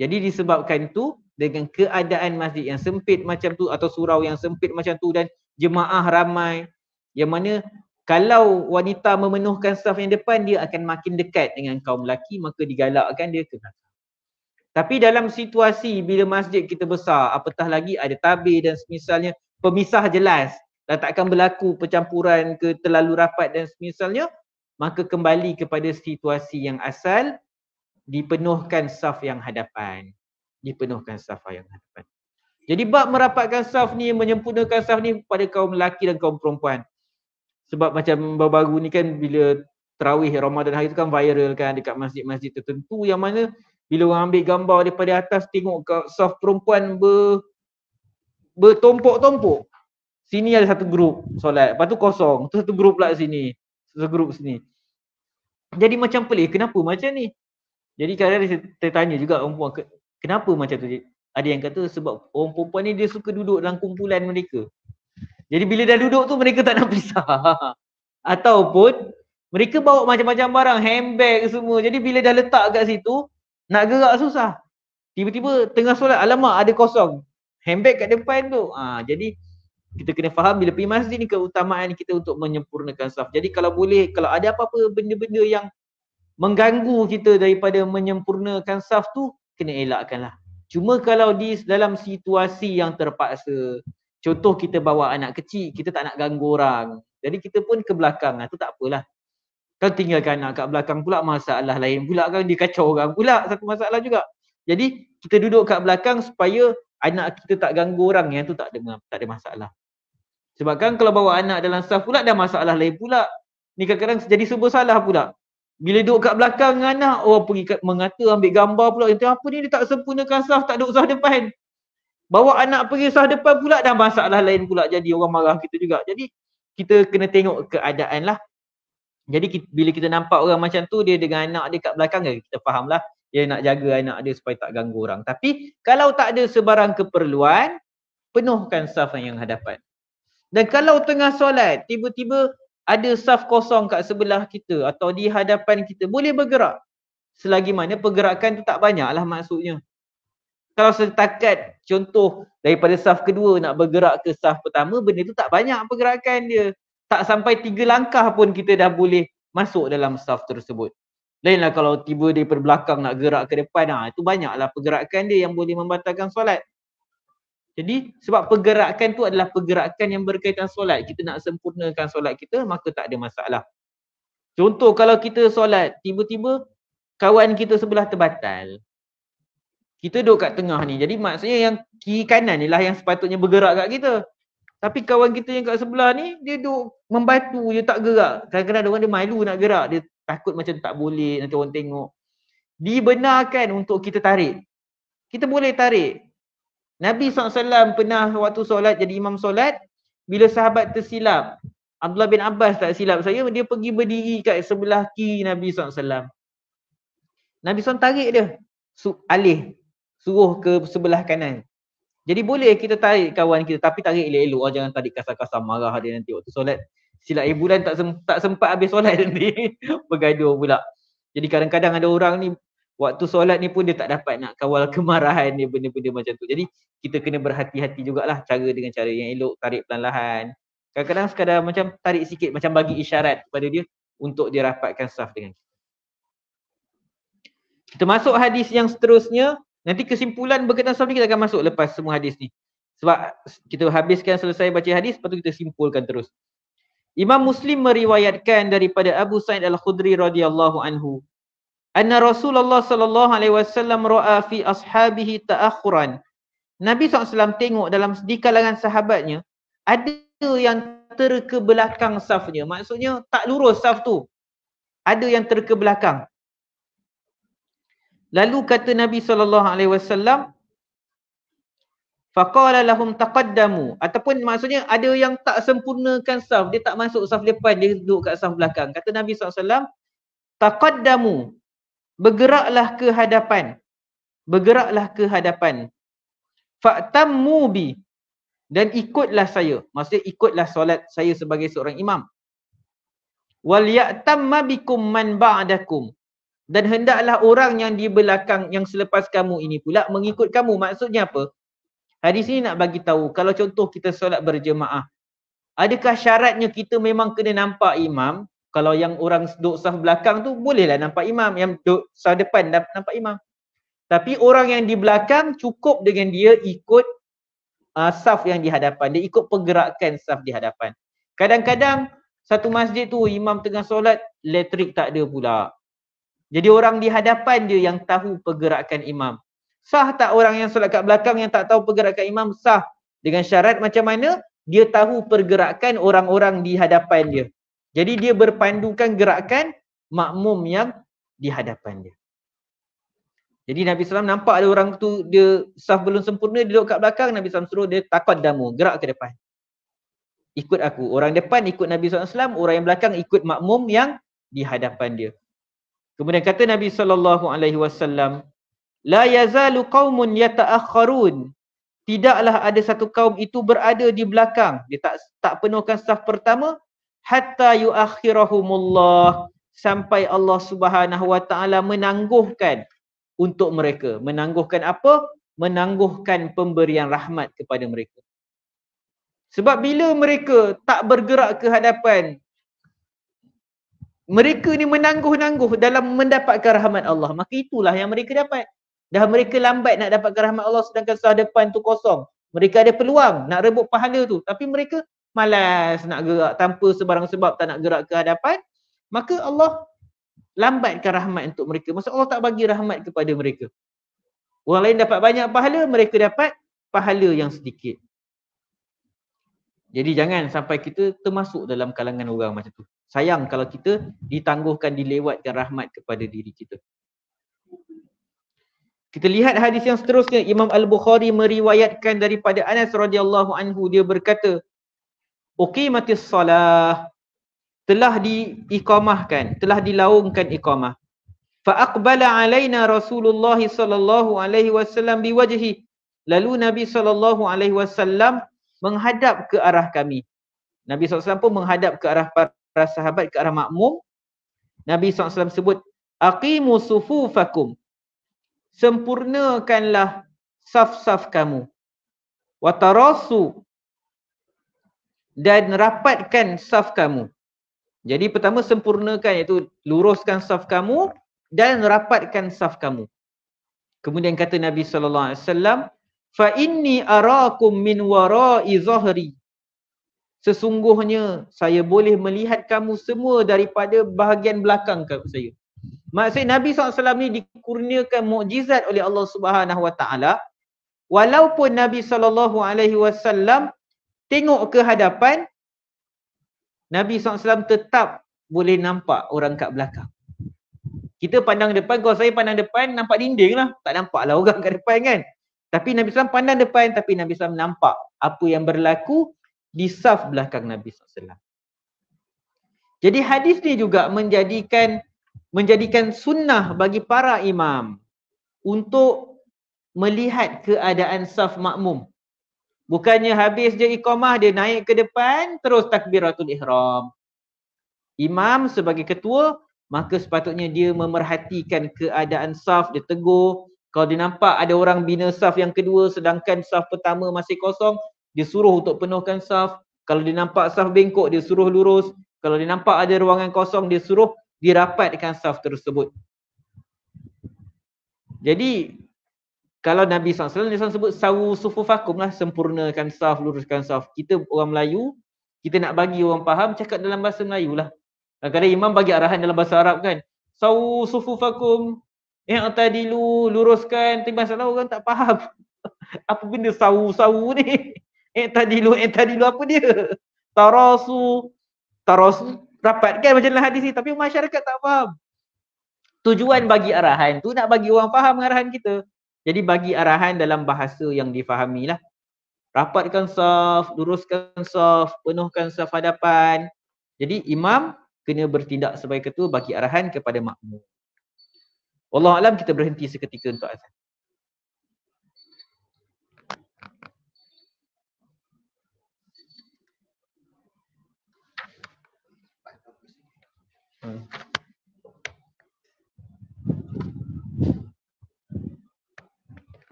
Jadi disebabkan tu, dengan keadaan masjid yang sempit macam tu atau surau yang sempit macam tu dan jemaah ramai, yang mana kalau wanita memenuhkan saf yang depan, dia akan makin dekat dengan kaum lelaki, maka digalakkan dia ke belakang. Tapi dalam situasi bila masjid kita besar, apatah lagi ada tabir dan semisalnya, pemisah jelas dan takkan berlaku percampuran ke terlalu rapat dan semisalnya, maka kembali kepada situasi yang asal, dipenuhkan saf yang hadapan. Dipenuhkan saf yang hadapan. Jadi bab merapatkan saf ni, menyempurnakan saf ni pada kaum lelaki dan kaum perempuan. Sebab macam baru-baru ni kan bila tarawih Ramadan hari tu kan viral kan dekat masjid-masjid tertentu yang mana bila orang ambil gambar daripada atas tengok kat saf perempuan bertompok-tompok. Sini ada satu grup solat, lepas tu kosong, tu satu grup pula sini, satu grup sini. Jadi macam pelik, kenapa macam ni? Jadi kadang-kadang saya tanya juga orang perempuan, kenapa macam tu? Ada yang kata sebab orang perempuan ni dia suka duduk dalam kumpulan mereka. Jadi bila dah duduk tu mereka tak nak pisah. Ataupun mereka bawa macam-macam barang, handbag semua. Jadi bila dah letak kat situ, nak gerak susah. Tiba-tiba tengah solat, alamak ada kosong. Handbag kat depan tu. Jadi kita kena faham bila pergi masjid ni keutamaan kita untuk menyempurnakan saf. Jadi kalau boleh, kalau ada apa-apa benda-benda yang mengganggu kita daripada menyempurnakan saf tu, kena elakkanlah. Cuma kalau di dalam situasi yang terpaksa, contoh kita bawa anak kecil, kita tak nak ganggu orang. Jadi kita pun ke belakang, tu tak apalah. Kalau tinggalkan anak kat belakang pula, masalah lain pula kan, dia kacau orang pula, satu masalah juga. Jadi kita duduk kat belakang supaya anak kita tak ganggu orang, yang tu tak ada masalah. Sebab kan kalau bawa anak dalam saf pula, dah masalah lain pula. Ni kadang-kadang jadi serba salah pula. Bila duduk kat belakang dengan anak, orang pergi mengata, ambil gambar pula. Yang apa ni, dia tak sempurnakan saf, tak duduk saf depan. Bawa anak pergi saf depan pula, dah masalah lain pula. Jadi orang marah kita juga. Jadi kita kena tengok keadaan lah. Jadi bila kita nampak orang macam tu, dia dengan anak dia kat belakang, kita faham lah. Dia nak jaga anak dia supaya tak ganggu orang. Tapi kalau tak ada sebarang keperluan, penuhkan saf yang hadapan. Dan kalau tengah solat, tiba-tiba ada saf kosong kat sebelah kita atau di hadapan kita, boleh bergerak. Selagi mana pergerakan tu tak banyak lah maksudnya. Kalau setakat contoh daripada saf kedua nak bergerak ke saf pertama, benda tu tak banyak pergerakan dia. Tak sampai 3 langkah pun kita dah boleh masuk dalam saf tersebut. Lainlah kalau tiba daripada belakang nak gerak ke depan, itu banyaklah pergerakan dia yang boleh membatalkan solat. Jadi sebab pergerakan tu adalah pergerakan yang berkaitan solat. Kita nak sempurnakan solat kita, maka tak ada masalah. Contoh kalau kita solat, tiba-tiba kawan kita sebelah terbatal. Kita duduk kat tengah ni. Jadi maksudnya yang kiri kanan ni lah yang sepatutnya bergerak kat kita. Tapi kawan kita yang kat sebelah ni, dia duduk membatu, dia tak gerak. Kadang-kadang orang dia malu nak gerak. Dia takut macam tak boleh, nanti orang tengok. Dibenarkan untuk kita tarik. Kita boleh tarik. Nabi SAW pernah waktu solat, jadi imam solat, bila sahabat tersilap, Abdullah bin Abbas tak silap saya, dia pergi berdiri kat sebelah kiri Nabi SAW. Nabi SAW tarik dia, alih, suruh ke sebelah kanan. Jadi boleh kita tarik kawan kita, tapi tarik elok-elok, jangan tarik kasar-kasar, marah dia nanti waktu solat. Silap bulan tak sempat habis solat nanti, bergaduh pula. Jadi kadang-kadang ada orang ni, waktu solat ni pun dia tak dapat nak kawal kemarahan dia, benda-benda macam tu. Jadi kita kena berhati-hati jugalah dengan cara yang elok, tarik perlahan-lahan. Kadang-kadang sekadar macam tarik sikit, macam bagi isyarat kepada dia untuk dia rapatkan saf dengan kita. Kita masuk hadis yang seterusnya. Nanti kesimpulan berkaitan saf ni kita akan masuk lepas semua hadis ni. Sebab kita habiskan selesai baca hadis, lepas tu kita simpulkan terus. Imam Muslim meriwayatkan daripada Abu Sa'id Al-Khudri radhiyallahu anhu, anna Rasulullah sallallahu alaihi wasallam ra'a fi ashabihi ta'akhuran. Nabi SAW tengok di kalangan sahabatnya ada yang terkebelakang safnya. Maksudnya tak lurus saf tu. Ada yang terkebelakang. Lalu kata Nabi SAW, Faqala lahum taqaddamu, ataupun maksudnya ada yang tak sempurnakan saf, dia tak masuk saf depan, dia duduk kat saf belakang. Kata Nabi SAW, taqaddamu, bergeraklah ke hadapan. Bergeraklah ke hadapan. Fa'tammu bi, dan ikutlah saya. Maksudnya ikutlah solat saya sebagai seorang imam. Wal ya'tamma bikum man ba'dakum, dan hendaklah orang yang di belakang, yang selepas kamu ini pula mengikut kamu. Maksudnya apa? Hadis ini nak bagi tahu, kalau contoh kita solat berjemaah, adakah syaratnya kita memang kena nampak imam? Kalau yang orang duduk saf belakang tu bolehlah nampak imam, yang duduk saf depan nampak imam. Tapi orang yang di belakang cukup dengan dia ikut saf yang di hadapan, dia ikut pergerakan saf di hadapan. Kadang-kadang satu masjid tu imam tengah solat, elektrik tak ada pula. Jadi orang di hadapan dia yang tahu pergerakan imam. Sah tak orang yang solat kat belakang yang tak tahu pergerakan imam? Sah. Dengan syarat macam mana? Dia tahu pergerakan orang-orang di hadapan dia. Jadi dia berpandukan gerakan makmum yang di hadapan dia. Jadi Nabi SAW nampak ada orang tu, dia saf belum sempurna, dia duduk kat belakang, Nabi SAW suruh dia taqaddamu, gerak ke depan. Ikut aku. Orang depan ikut Nabi SAW, orang yang belakang ikut makmum yang di hadapan dia. Kemudian kata Nabi SAW, la yazalu qaumun yata'akhkharun, tidaklah ada satu kaum itu berada di belakang, dia tak penuhkan saf pertama, hatta yuakhirahumullah, sampai Allah Subhanahu wa taala menangguhkan untuk mereka. Menangguhkan apa? Menangguhkan pemberian rahmat kepada mereka. Sebab bila mereka tak bergerak ke hadapan, mereka ni menangguh-nangguh dalam mendapatkan rahmat Allah, maka itulah yang mereka dapat. Dah mereka lambat nak dapatkan rahmat Allah, sedangkan saf depan tu kosong. Mereka ada peluang nak rebut pahala tu, tapi mereka malas nak gerak, tanpa sebarang sebab tak nak gerak ke hadapan, maka Allah lambatkan rahmat untuk mereka. Maksud Allah tak bagi rahmat kepada mereka. Orang lain dapat banyak pahala, mereka dapat pahala yang sedikit. Jadi jangan sampai kita termasuk dalam kalangan orang macam tu. Sayang kalau kita ditangguhkan, dilewatkan rahmat kepada diri kita. Kita lihat hadis yang seterusnya. Imam Al-Bukhari meriwayatkan daripada Anas radhiyallahu anhu, dia berkata, uqimatis salah, telah diiqamahkan, telah dilaungkan iqamah. Fa aqbala alaina Rasulullah sallallahu alaihi wasallam biwajhi, lalu Nabi sallallahu alaihi wasallam menghadap ke arah kami. Nabi SAW pun menghadap ke arah para sahabat, ke arah makmum. Nabi SAW sebut, aqimu sufufakum, sempurnakanlah saf-saf kamu. Watarasu, dan rapatkan saf kamu. Jadi pertama sempurnakan, iaitu luruskan saf kamu dan rapatkan saf kamu. Kemudian kata Nabi SAW, fa inni arakum min wara'i zahri, sesungguhnya saya boleh melihat kamu semua daripada bahagian belakang saya. Maksudnya Nabi SAW ni dikurniakan mukjizat oleh Allah Subhanahu Wa Taala. Walaupun Nabi SAW tengok ke hadapan, Nabi SAW tetap boleh nampak orang kat belakang. Kita pandang depan, kalau saya pandang depan, nampak dinding lah. Tak nampak lah orang kat depan kan. Tapi Nabi SAW pandang depan, tapi Nabi SAW nampak apa yang berlaku di saf belakang Nabi SAW. Jadi hadis ni juga menjadikan sunnah bagi para imam untuk melihat keadaan saf makmum. Bukannya habis je iqamah, dia naik ke depan, terus takbiratul ihram. Imam sebagai ketua, maka sepatutnya dia memerhatikan keadaan saf, dia tegur. Kalau dia nampak ada orang bina saf yang kedua, sedangkan saf pertama masih kosong, dia suruh untuk penuhkan saf. Kalau dia nampak saf bengkok, dia suruh lurus. Kalau dia nampak ada ruangan kosong, dia suruh dirapatkan saf tersebut. Jadi kalau Nabi SAW sebut sawu sufufakum lah, sempurnakan saf, luruskan saf. Kita orang Melayu, kita nak bagi orang faham, cakap dalam bahasa Melayu lah. Kadang-kadang imam bagi arahan dalam bahasa Arab kan, sawu sufufakum, i'tadilu, luruskan. Tapi masalah orang tak faham. Apa benda sawu-sawu ni? I'tadilu apa dia? Tarasu, rapatkan macam dalam hadis ni. Tapi masyarakat tak faham. Tujuan bagi arahan tu nak bagi orang faham arahan kita. Jadi bagi arahan dalam bahasa yang difahami lah. Rapatkan saf, luruskan saf, penuhkan saf hadapan. Jadi imam kena bertindak sebagai ketua, bagi arahan kepada makmum. Wallahu alam, kita berhenti seketika untuk azan.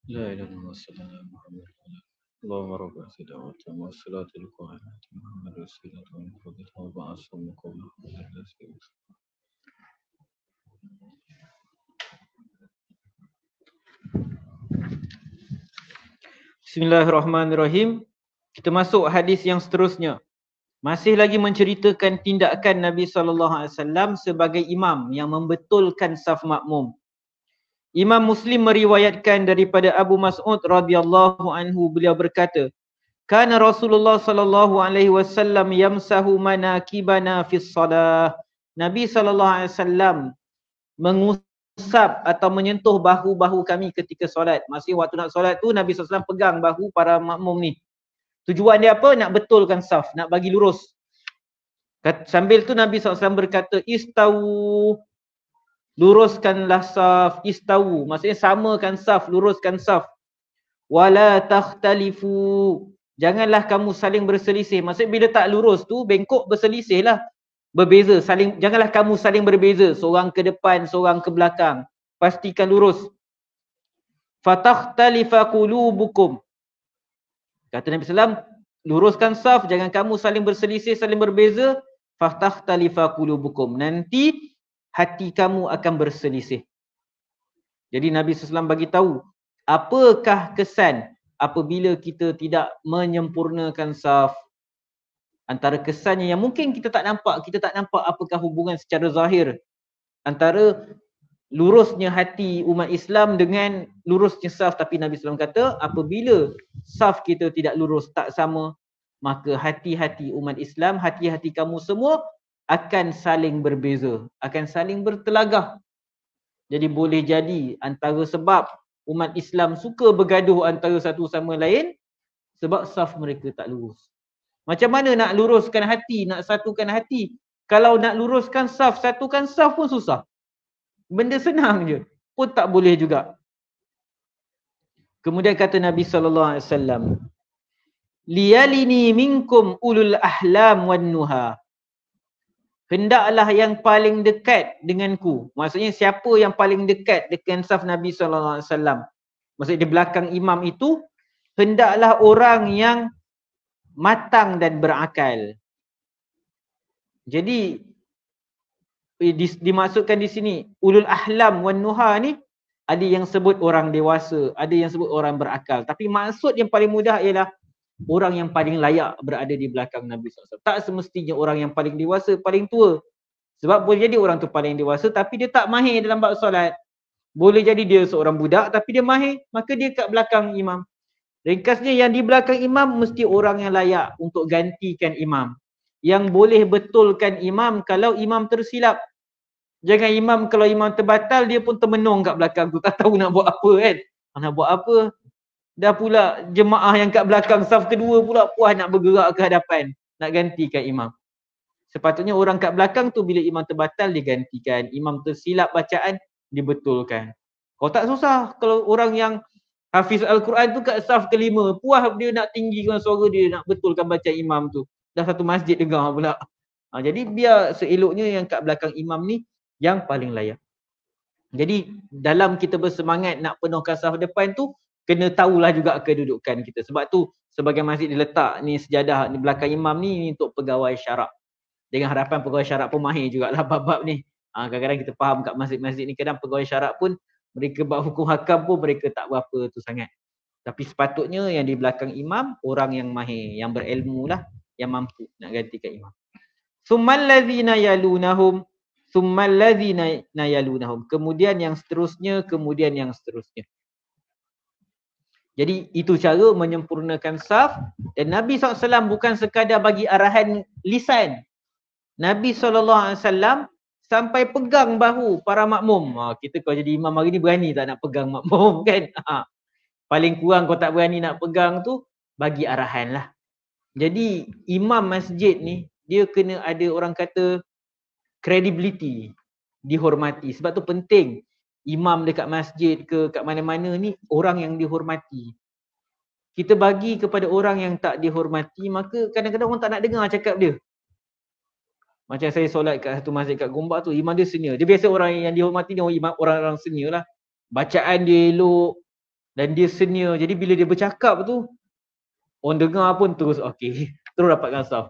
لا إله إلا الله صلى الله عليه وسلم. اللهم رب الدعوة والصلاة القائمة محمد رسول الله وفضله وبعثه مقامه Bismillahirrahmanirrahim. Kita masuk hadis yang seterusnya. Masih lagi menceritakan tindakan Nabi SAW sebagai imam yang membetulkan saf makmum. Imam Muslim meriwayatkan daripada Abu Mas'ud radhiyallahu anhu, beliau berkata, "Kana Rasulullah sallallahu alaihi wasallam yamsahu manakibana fi shalah." Nabi sallallahu alaihi wasallam mengusap atau menyentuh bahu-bahu kami ketika solat. Masih waktu nak solat tu Nabi SAW pegang bahu para makmum ni. Tujuan dia apa? Nak betulkan saf, nak bagi lurus. Sambil tu Nabi SAW berkata, "Istawu." Luruskanlah saf, istawu. Maksudnya samakan saf, luruskan saf. Wala takhtalifu. Janganlah kamu saling berselisih. Maksudnya bila tak lurus tu, bengkok berselisih lah. Berbeza. Janganlah kamu saling berbeza. Seorang ke depan, seorang ke belakang. Pastikan lurus. Fatakhtalifa qulubukum. Kata Nabi SAW, luruskan saf, jangan kamu saling berselisih, saling berbeza. Fatakhtalifa qulubukum. Nanti hati kamu akan berselisih. Jadi Nabi SAW bagi tahu, apakah kesan apabila kita tidak menyempurnakan saf? Antara kesannya yang mungkin kita tak nampak apakah hubungan secara zahir antara lurusnya hati umat Islam dengan lurusnya saf, tapi Nabi SAW kata apabila saf kita tidak lurus, tak sama, maka hati-hati umat Islam, hati-hati kamu semua akan saling berbeza, akan saling bertelagah. Jadi boleh jadi antara sebab umat Islam suka bergaduh antara satu sama lain sebab saf mereka tak lurus. Macam mana nak luruskan hati, nak satukan hati? Kalau nak luruskan saf, satukan saf pun susah. Benda senang je, pun tak boleh juga. Kemudian kata Nabi SAW, liyalini minkum ulul ahlam wan nuha. Hendaklah yang paling dekat denganku. Maksudnya siapa yang paling dekat dengan saf Nabi SAW? Maksudnya di belakang imam itu, hendaklah orang yang matang dan berakal. Jadi dimaksudkan di sini ulul ahlam wan nuha ni, ada yang sebut orang dewasa, ada yang sebut orang berakal. Tapi maksud yang paling mudah ialah orang yang paling layak berada di belakang Nabi SAW. Tak semestinya orang yang paling dewasa, paling tua. Sebab boleh jadi orang tu paling dewasa tapi dia tak mahir dalam bab solat. Boleh jadi dia seorang budak tapi dia mahir, maka dia kat belakang imam. Ringkasnya yang di belakang imam mesti orang yang layak untuk gantikan imam. Yang boleh betulkan imam kalau imam tersilap. Jangan imam, kalau imam terbatal dia pun termenung kat belakang tu, tak tahu nak buat apa kan. Nak buat apa? Dah pula jemaah yang kat belakang saf kedua pula puas nak bergerak ke hadapan, nak gantikan imam. Sepatutnya orang kat belakang tu bila imam terbatal digantikan, imam tersilap bacaan dibetulkan. Kalau tak susah, kalau orang yang hafiz Al-Quran tu kat saf kelima, puas dia nak tinggikan suara dia, nak betulkan bacaan imam tu. Dah satu masjid dengar pula. Jadi biar seeloknya yang kat belakang imam ni yang paling layak. Jadi dalam kita bersemangat nak penuhkan saf depan tu, kena tahulah juga kedudukan kita. Sebab tu sebagai masjid diletak ni sejadah di belakang imam ni untuk pegawai syarak. Dengan harapan pegawai syarak pun mahir jugalah bab-bab ni. Kadang-kadang kita faham kat masjid-masjid ni kadang pegawai syarak pun mereka buat hukum hakam pun mereka tak berapa tu sangat. Tapi sepatutnya yang di belakang imam orang yang mahir, yang berilmu lah, yang mampu nak gantikan imam. Summal ladzina yalunahum, summal ladzina yalunahum. Kemudian yang seterusnya, kemudian yang seterusnya. Jadi itu cara menyempurnakan saf. Dan Nabi SAW bukan sekadar bagi arahan lisan. Nabi SAW sampai pegang bahu para makmum. Kita kalau jadi imam hari ni berani tak nak pegang makmum kan? Paling kurang kau tak berani nak pegang tu, bagi arahan lah. Jadi imam masjid ni, dia kena ada orang kata credibility, dihormati. Sebab tu penting imam dekat masjid ke kat mana-mana ni orang yang dihormati. Kita bagi kepada orang yang tak dihormati, maka kadang-kadang orang tak nak dengar cakap dia. Macam saya solat kat satu masjid kat Gombak tu, imam dia senior. Dia biasa orang yang dihormati ni orang-orang senior lah. Bacaan dia elok dan dia senior. Jadi bila dia bercakap tu, orang dengar pun terus okey, terus dapatkan saf.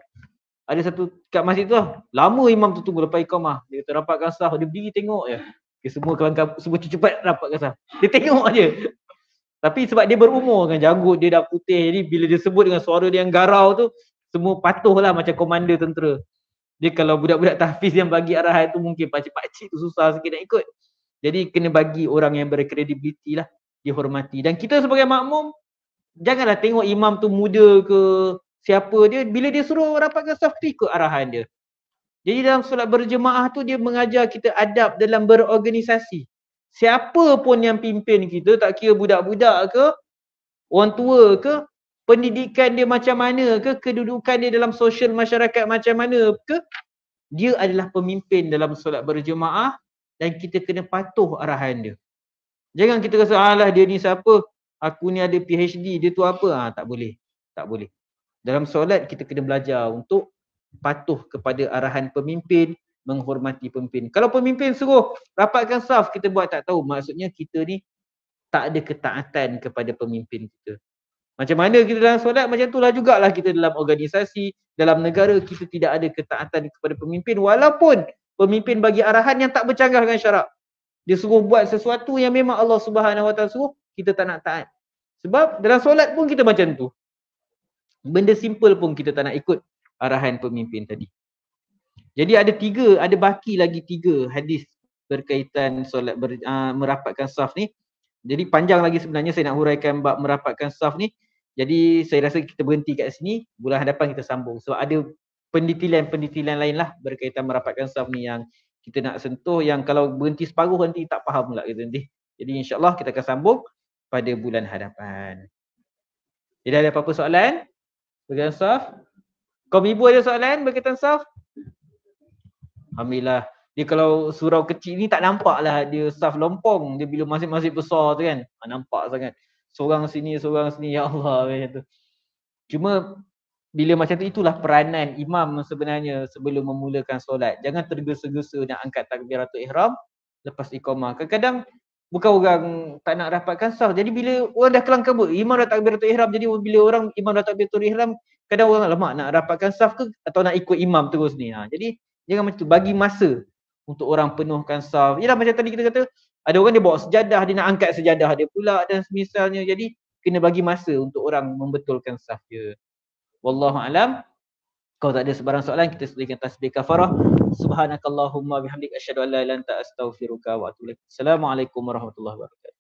Ada satu kat masjid tu lah, lama imam tu tunggu lepas iqamah. Dia kata dapatkan saf, dia berdiri tengok je. Okay, semua kawan-kawan semua cepat dapatkan saf. Dia tengok je. Tapi sebab dia berumur kan, janggut dia dah putih. Jadi bila dia sebut dengan suara dia yang garau tu, semua patuhlah macam komander tentera. Dia kalau budak-budak tahfiz yang bagi arahan tu mungkin pakcik-pakcik tu susah sikit nak ikut. Jadi kena bagi orang yang berkredibiliti lah, dihormati. Dan kita sebagai makmum, janganlah tengok imam tu muda ke siapa dia, bila dia suruh rapatkan saf tu ikut arahan dia. Jadi dalam solat berjemaah tu dia mengajar kita adab dalam berorganisasi. Siapa pun yang pimpin kita, tak kira budak-budak ke, orang tua ke, pendidikan dia macam mana ke, kedudukan dia dalam sosial masyarakat macam mana ke, dia adalah pemimpin dalam solat berjemaah dan kita kena patuh arahan dia. Jangan kita rasa, alah dia ni siapa, aku ni ada PhD, dia tu apa? Tak boleh. Tak boleh. Dalam solat kita kena belajar untuk patuh kepada arahan pemimpin, menghormati pemimpin. Kalau pemimpin suruh rapatkan saf, kita buat tak tahu, maksudnya kita ni tak ada ketaatan kepada pemimpin kita. Macam mana kita dalam solat, macam itulah jugalah kita dalam organisasi, dalam negara, kita tidak ada ketaatan kepada pemimpin walaupun pemimpin bagi arahan yang tak bercanggah dengan syarak. Dia suruh buat sesuatu yang memang Allah Subhanahu Wa Taala suruh, kita tak nak taat. Sebab dalam solat pun kita macam tu. Benda simple pun kita tak nak ikut arahan pemimpin tadi. Jadi ada baki lagi 3 hadis berkaitan solat merapatkan saf ni. Jadi panjang lagi sebenarnya saya nak huraikan bab merapatkan saf ni. Jadi saya rasa kita berhenti kat sini, bulan hadapan kita sambung. Sebab ada pendetilan lain lah berkaitan merapatkan saf ni yang kita nak sentuh, yang kalau berhenti separuh nanti tak faham pula kita nanti. Jadi insya-Allah kita akan sambung pada bulan hadapan. Jadi ada apa-apa soalan berkaitan saf? Kaum ibu ada soalan berkaitan saf? Alhamdulillah. Dia kalau surau kecil ni tak nampak lah dia saf lompong. Dia bila masjid-masjid besar tu kan, nampak sangat. Seorang sini, ya Allah macam tu. Cuma bila macam tu, itulah peranan imam sebenarnya sebelum memulakan solat. Jangan tergesa-gesa nak angkat takbiratul ihram lepas iqamah. Kadang-kadang bukan orang tak nak rapatkan saf. Jadi bila orang dah kelang kabut, imam dah takbiratul ihram, jadi bila imam dah takbiratul ihram, kadang orang lemak nak rapatkan saf ke atau nak ikut imam terus ni. Jadi jangan macam tu, bagi masa untuk orang penuhkan saf. Yalah macam tadi kita kata, ada orang dia bawa sejadah, dia nak angkat sejadah dia pula dan semisalnya. Jadi kena bagi masa untuk orang membetulkan saf dia. Wallahu alam. Kalau tak ada sebarang soalan, kita selesaikan tasbih kafarah. Subhanakallahumma bihamdika asyhadu an la ilaha illa anta astaghfiruka wa atubu ilaik. Assalamualaikum warahmatullahi wabarakatuh.